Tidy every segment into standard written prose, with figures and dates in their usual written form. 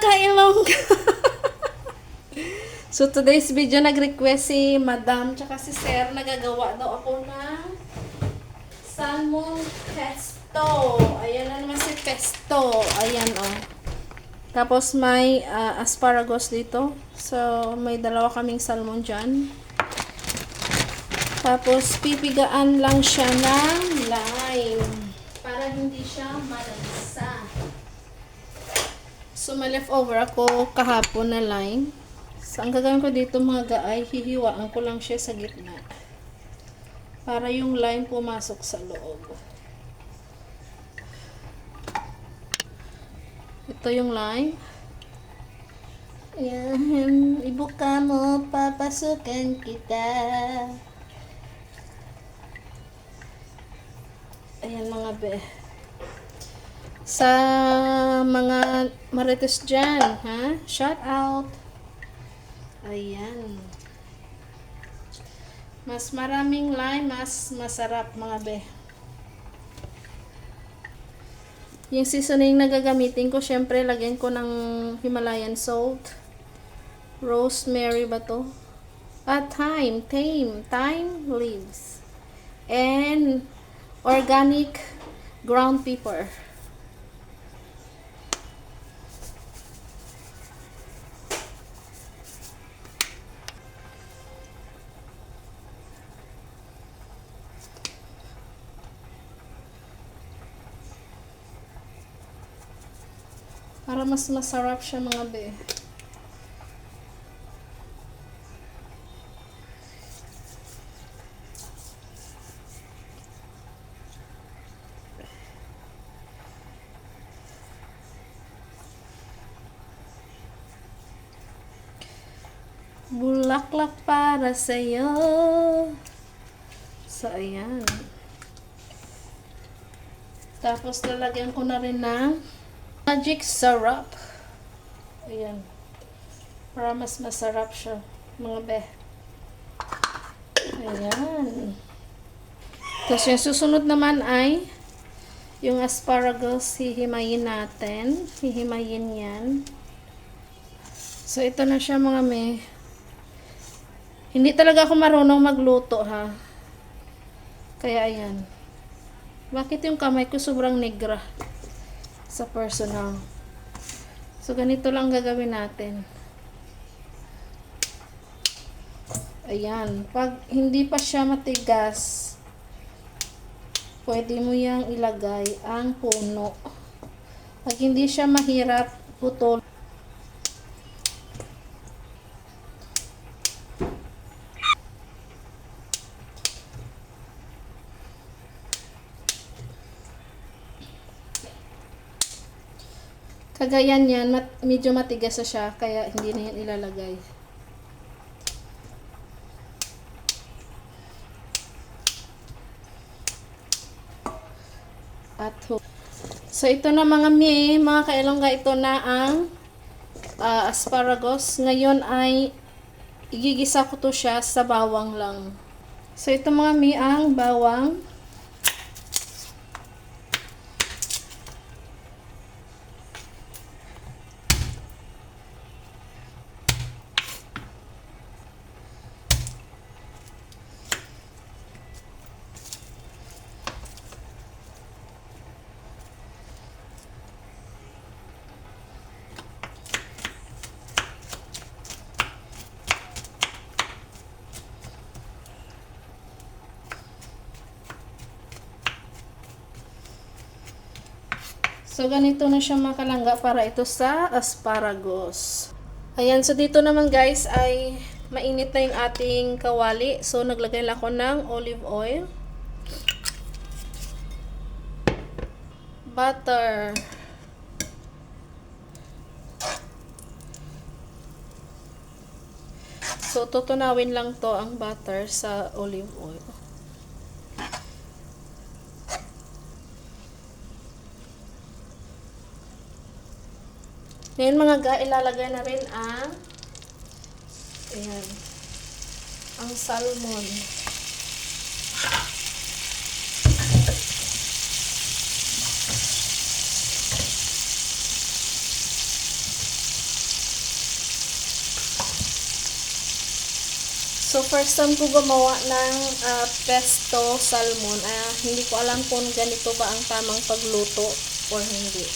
Kailongga! So, today's video, nag-request si Madam tsaka si Sir. Nagagawa daw ako ng salmon pesto. Ayan na naman si pesto. Ayan, oh. Tapos, may asparagus dito. So, may dalawa kaming salmon dyan. Tapos, pipigaan lang siya ng lime. Para hindi siya malansa. So, may leftover ako kahapon na lime. So, ang gagawin ko dito mga gaay, hihiwaan ko lang siya sa gitna. Para yung lime pumasok sa loob. Ito yung lime. Ayan, ibuka mo, papasukan kita. Ayan mga be. Sa mga marites dyan, ha? Shout out! Ayan. Mas maraming lime, mas masarap mga be. Yung seasoning na gagamitin ko, syempre, lagyan ko ng Himalayan salt. Rosemary ba to? Thyme leaves. And organic ground pepper. Para mas masarap siya mga be. Bulaklak para sa'yo. So, ayan. Tapos, lalagyan ko na rin ng magic syrup. Ayan. Para mas masarap siya, mga be. Ayan. Tapos, yung susunod naman ay yung asparagus, hihimayin natin. Hihimayin yan. So, ito na siya, mga me. Hindi talaga ako marunong magluto, ha. Kaya, ayan. Bakit yung kamay ko sobrang negra? Sa personal. So, ganito lang gagawin natin. Ayan. Pag hindi pa siya matigas, pwede mo yang ilagay ang puno. Pag hindi siya mahirap, putol. Kagayan yan, medyo matigas na siya, kaya hindi na yan ilalagay. So, ito na mga kailongga, ito na ang asparagus. Ngayon ay igigisa ko to siya sa bawang lang. So, ito mga ang bawang. So, ganito na siya mga kalangga para ito sa asparagus. Ayan, so dito naman guys ay mainit na yung ating kawali. So, naglagay lang ako ng olive oil. Butter. So, tutunawin lang to ang butter sa olive oil. Ngayon mga ilalagay na rin ang ayan, ang salmon. So, first time ko gumawa ng pesto salmon. Hindi ko alam kung ganito ba ang tamang pagluto or hindi.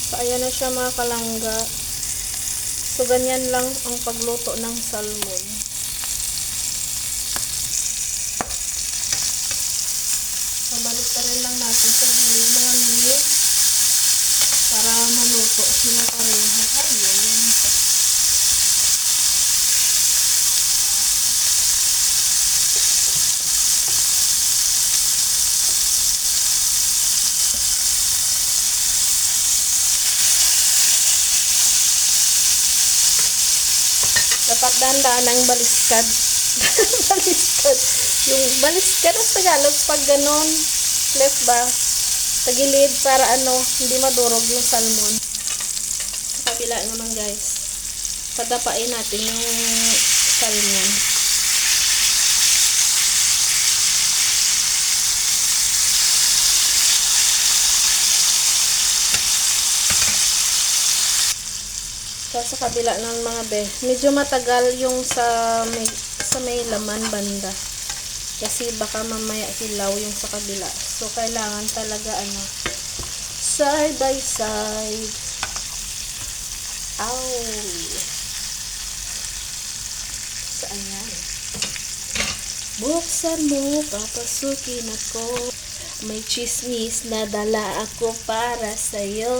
So, ayan na siya mga kalangga. So, ganyan lang ang pagluto ng salmon. So, balik na rin lang natin sa gilid mga nyo para maluto sila pareho. Ay, yun. Dapat dahan-dahan ang baliskad. Baliskad. Yung baliskad sa Tagalog pag ganon, left ba? Tagilid para hindi madurog yung salmon. Sa kabila naman guys. Padapain natin yung salmon. Sa kabila ng mga medyo matagal yung sa may laman banda kasi baka mamaya hilaw yung sa kabila, so kailangan talaga side by side. So ayan, buksan mo, papasukin ako, may chismis na dala ako para sa'yo.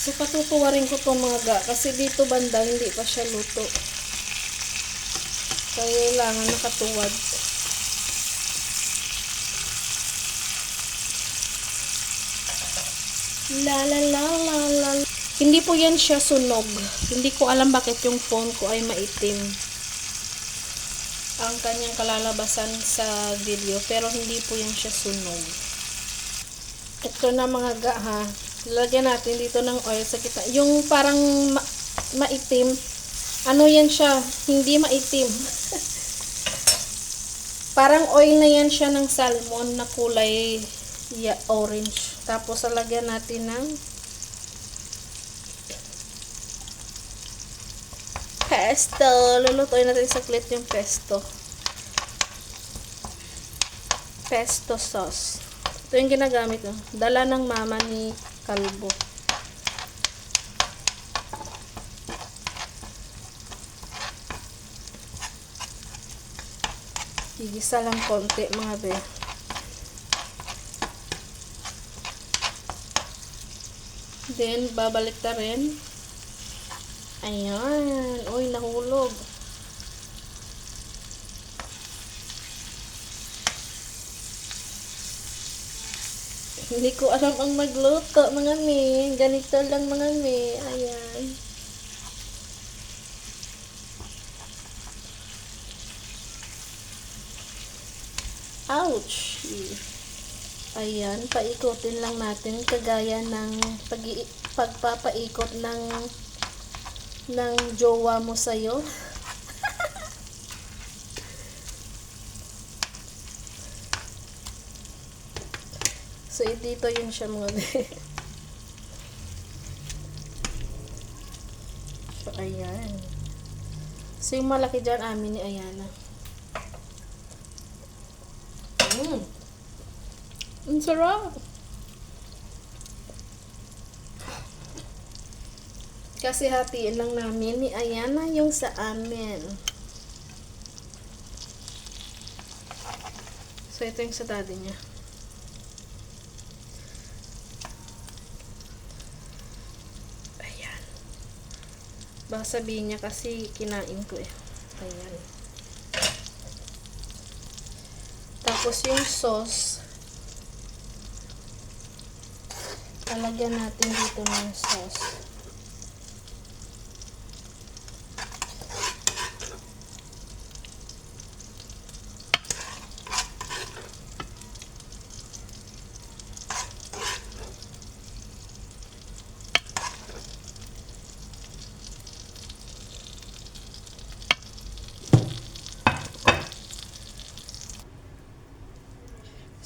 So, patutuwarin ko itong mga ga. Kasi dito banda, hindi pa siya luto. Kailangan nakatuwad. La la la la la. Hindi po yan siya sunog. Hindi ko alam bakit yung phone ko ay maitim ang kanyang kalalabasan sa video. Pero hindi po yan siya sunog. Ito na mga ga ha. Lagyan natin dito ng oil sa kita. Yung parang maitim. Yan siya? Hindi maitim. Parang oil na yan siya ng salmon na kulay orange. Tapos lagyan natin ng pesto. Lulutuin natin saglit yung pesto. Pesto sauce. Ito yung ginagamit. Dala ng mama ni Kalbo. Gigisa lang konti mga be. Then, babalik na rin. Ayan. Uy, nahulog. Hindi ko alam ang magluto, mga me. Ganito lang, mga me. Ayan. Ouch! Ayan, paikutin lang natin kagaya ng pagpapaikot ng jowa mo sa'yo. So, dito yun siya mga be. So, ayan. So, yung malaki dyan, amin ni Ayana. Ang sarap! Kasi hatiin lang namin ni Ayana yung sa amin. So, ito yung sa daddy niya. Baka sabihin niya kasi kinain ko eh. Ayan. Tapos yung sauce, talagyan natin dito ng sauce.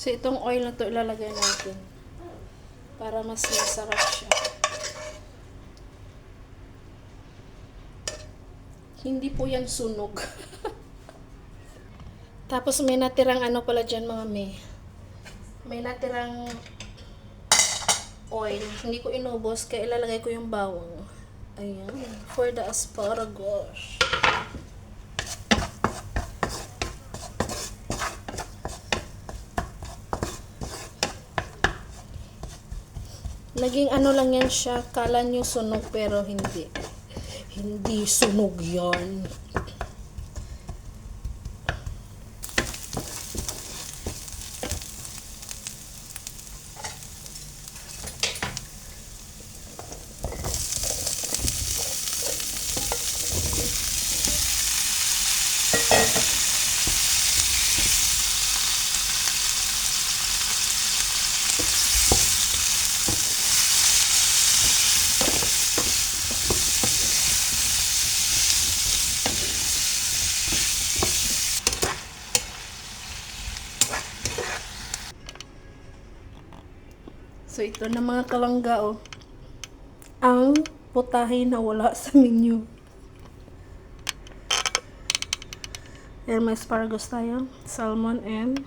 So, itong oil na to ilalagay natin para mas masarap siya. Hindi po yan sunog. Tapos may natirang ano pala dyan mga may natirang oil. Hindi ko inubos kaya ilalagay ko yung bawang. Ayan. For the asparagus. Naging ano lang yan siya. Kala nyo sunog pero hindi. Hindi sunog yan. So, ito na mga kalangga, oh. Ang putahe na wala sa menu. Ayan, may asparagus tayo. Salmon and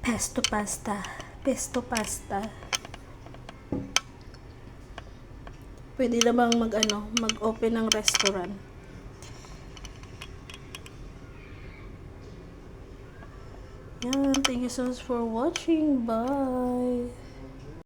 pesto pasta. Pesto pasta. Pwede na bang mag-open ng restaurant? Yan, thank you so much for watching. Bye!